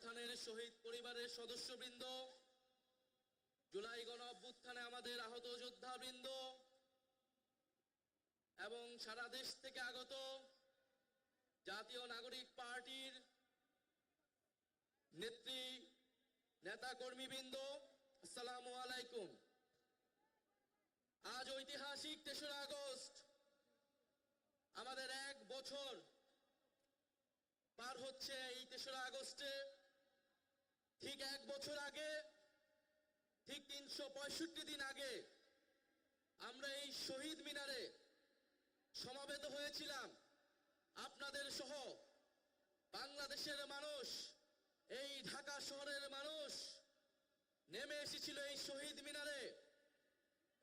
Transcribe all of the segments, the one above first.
অভ্যুত্থানের শহীদ পরিবারের সদস্যবৃন্দ, জুলাই গণ অভ্যুত্থানে আমাদের আহত যোদ্ধাবৃন্দ এবং সারা দেশ থেকে আগত জাতীয় নাগরিক পার্টির নেতা কর্মীবৃন্দ, আসসালামু আলাইকুম। আজ ঐতিহাসিক ৩রা আগস্ট, আমাদের ১ বছর পার হচ্ছে। এই ৩রা আগস্টে ঠিক ১ বছর আগে, ঠিক ৩৬৫ দিন আগে আমরা এই শহীদ মিনারে সমাবেত হয়েছিলাম। আপনাদের সহ বাংলাদেশের মানুষ, এই ঢাকা শহরের মানুষ নেমে এসেছিল এই শহীদ মিনারে।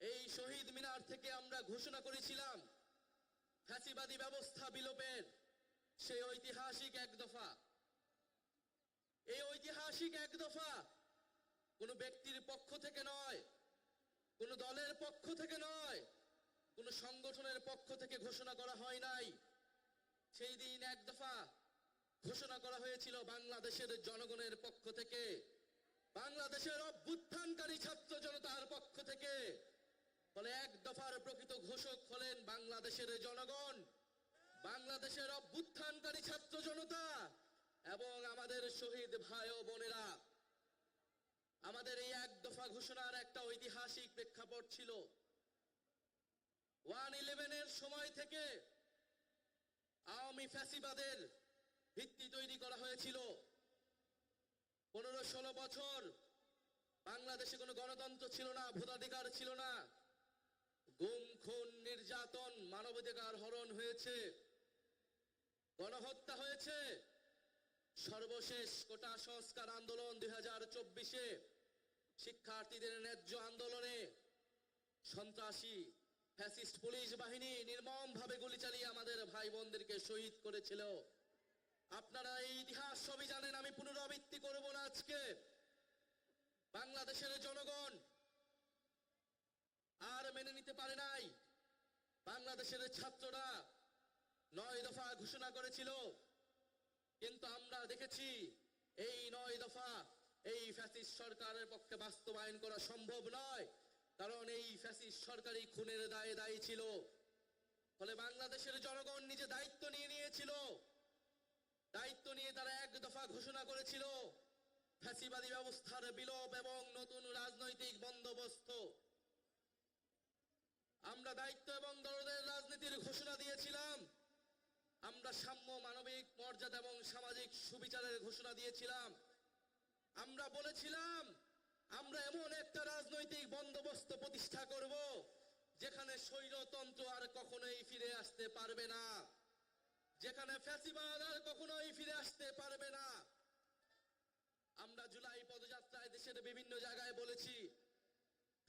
এই শহীদ মিনার থেকে আমরা ঘোষণা করেছিলাম ফ্যাসিবাদী ব্যবস্থা বিলোপের সেই ঐতিহাসিক এক দফা। এই ঐতিহাসিক এক দফা কোনো ব্যক্তির পক্ষ থেকে নয়, কোনো দলের পক্ষ থেকে নয়, কোনো সংগঠনের পক্ষ থেকে ঘোষণা করা হয় নাই। সেই দিন এক দফা ঘোষণা করা হয়েছিল বাংলাদেশের জনগণের পক্ষ থেকে, বাংলাদেশের অভ্যুত্থানকারী ছাত্র জনতার পক্ষ থেকে। ফলে এক দফার প্রকৃত ঘোষক হলেন বাংলাদেশের জনগণ, বাংলাদেশের অভ্যুত্থানকারী ছাত্র জনতা এবং আমাদের শহীদ ভাই ও বোনেরা। আমাদের এই এক দফা ঘোষণার একটা ঐতিহাসিক প্রেক্ষাপট ছিল। 1/11-এর সময় থেকে আওয়ামী ফ্যাসিবাদের ভিত্তি তৈরি করা হয়েছিল। 15-16 বছর বাংলাদেশে কোনো গণতন্ত্র ছিল না, ভোটাধিকার ছিল না, গুম খুন নির্যাতন, মানবাধিকার হরণ হয়েছে, গণহত্যা হয়েছে। সর্বশেষ কোটা সংস্কার আন্দোলন 2024-এ শিক্ষার্থীদের ন্যায্য আন্দোলনে সন্ত্রাসী ফ্যাসিস্ট পুলিশ বাহিনী নির্মমভাবে গুলি চালিয়ে আমাদের ভাই বোনদেরকে শহীদ করেছিল। আপনারা এই ইতিহাস সবই জানেন, আমি পুনরাবৃত্তি করব না আজকে। বাংলাদেশের জনগণ আর মেনে নিতে পারে নাই। বাংলাদেশের ছাত্ররা 9 দফা ঘোষণা করেছিল, কিন্তু আমরা দেখেছি এই 9 দফা এই ফ্যাসিস্ট সরকারের পক্ষে বাস্তবায়ন করা সম্ভব নয়, কারণ এই ফ্যাসিস্ট সরকারই খুনের দায়ে দায়ী ছিল। ফলে বাংলাদেশের জনগণ নিজে দায়িত্ব নিয়েছিল। দায়িত্ব নিয়ে তারা 1 দফা ঘোষণা করেছিল ফ্যাসিবাদী ব্যবস্থার বিলোপ এবং নতুন রাজনৈতিক বন্দোবস্ত। আমরা দায়িত্ব এবং দরদের রাজনীতির ঘোষণা দিয়েছিলাম। আমরা সাম্য, মানবিক মর্যাদা এবং সামাজিক সুবিচারের ঘোষণা দিয়েছিলাম। আমরা বলেছিলাম আমরা এমন একটা রাজনৈতিক বন্দোবস্ত প্রতিষ্ঠা করব যেখানে স্বৈরতন্ত্র আর কখনোই ফিরে আসতে পারবে না, যেখানে ফ্যাসিবাদ আর কখনোই ফিরে আসতে পারবে না। আমরা জুলাই পদযাত্রায় দেশের বিভিন্ন জায়গায় বলেছি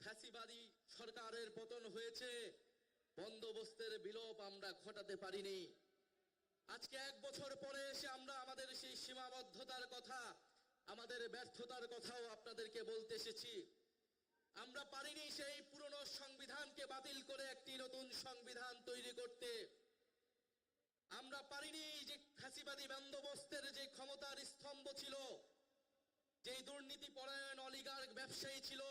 ফ্যাসিবাদী সরকারের পতন হয়েছে, বন্দোবস্তের বিলোপ আমরা ঘটাতে পারিনি। আজকে 1 বছর পরে এসে আমরা আমাদের সেই সীমাবদ্ধতার কথা, আমাদের ব্যর্থতার কথাও আপনাদেরকে বলতে এসেছি। আমরা পারিনি সেই পুরনো সংবিধানকে বাতিল করে একটি নতুন সংবিধান তৈরি করতে। আমরা পারিনি যে ফ্যাসিবাদী বন্দোবস্তের যে ক্ষমতার স্তম্ভ ছিল, যেই দুর্নীতি পরায়ণ অলিগার্ক ব্যবসায়ী ছিল,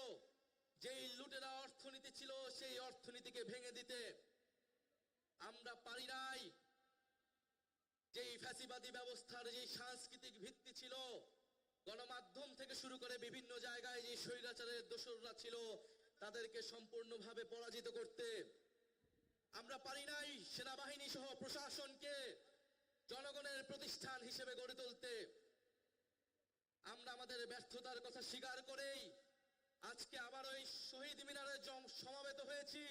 যেই লুটেরা অর্থনীতি ছিল, সেই অর্থনীতিকে ভেঙে দিতে। আমরা পারি নাই যেই ফ্যাসিবাদী ব্যবস্থার যে সাংস্কৃতিক ভিত্তি ছিল, গণমাধ্যম থেকে শুরু করে বিভিন্ন জায়গায় যে স্বৈরাচারের দোসররা ছিল তাদেরকে সম্পূর্ণভাবে পরাজিত করতে। আমরা পারি নাই সেনাবাহিনী সহ প্রশাসনকে জনগণের প্রতিষ্ঠান হিসেবে গড়ে তুলতে। আমরা আমাদের ব্যর্থতার কথা স্বীকার করেই আজকে আবার ওই শহীদ মিনারে সমাবেত হয়েছি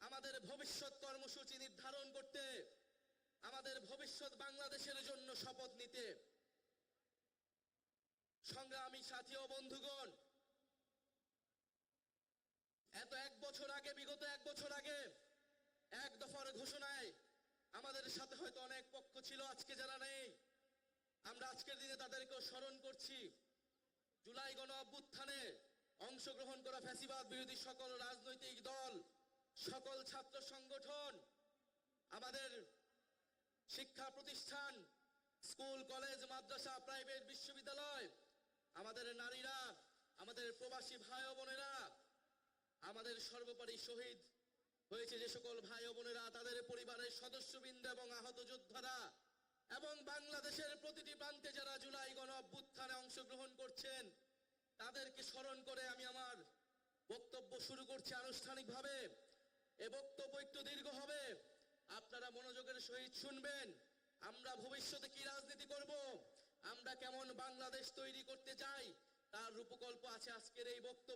আমাদের ভবিষ্যৎ কর্মসূচি নির্ধারণ করতে, আমাদের ভবিষ্যৎ বাংলাদেশের জন্য শপথ নিতে। সংগ্রামী সাথী ও বন্ধুগণ, বিগত 1 বছর আগে 1 দফার ঘোষণায় আমাদের সাথে হয়তো অনেক পক্ষ ছিল, আজকে যারা নেই আমরা আজকের দিনে তাদেরকেও স্মরণ করছি। জুলাই গণ অভ্যুত্থানে অংশগ্রহণ করা ফ্যাসিবাদ বিরোধী সকল রাজনৈতিক দল, সকল ছাত্র সংগঠন, আমাদের শিক্ষা প্রতিষ্ঠান, স্কুল, কলেজ, মাদ্রাসা, প্রাইভেট, বিশ্ববিদ্যালয়, আমাদের নারীরা, আমাদের প্রবাসী ভাই ও বোনেরা, আমাদের সর্বোপরি শহীদ হয়েছে যে সকল ভাই ও বোনেরা, তাদের পরিবারের সদস্যবৃন্দ এবং আহত যোদ্ধারা এবং বাংলাদেশের প্রতিটি প্রান্তে যারা জুলাই গণ অভ্যুত্থানে অংশগ্রহণ করছেন, তাদেরকে স্মরণ করে আমি আমার বক্তব্য শুরু করছি আনুষ্ঠানিকভাবে। এ বক্তব্য একটু দীর্ঘ হবে, আপনারা মনোযোগের সহিত শুনবেন। আমরা ভবিষ্যতে কি রাজনীতি করব, আমরা কেমন বাংলাদেশ তৈরি করতে চাই, তার রূপকল্প আছে আজকের এই বক্তব্য।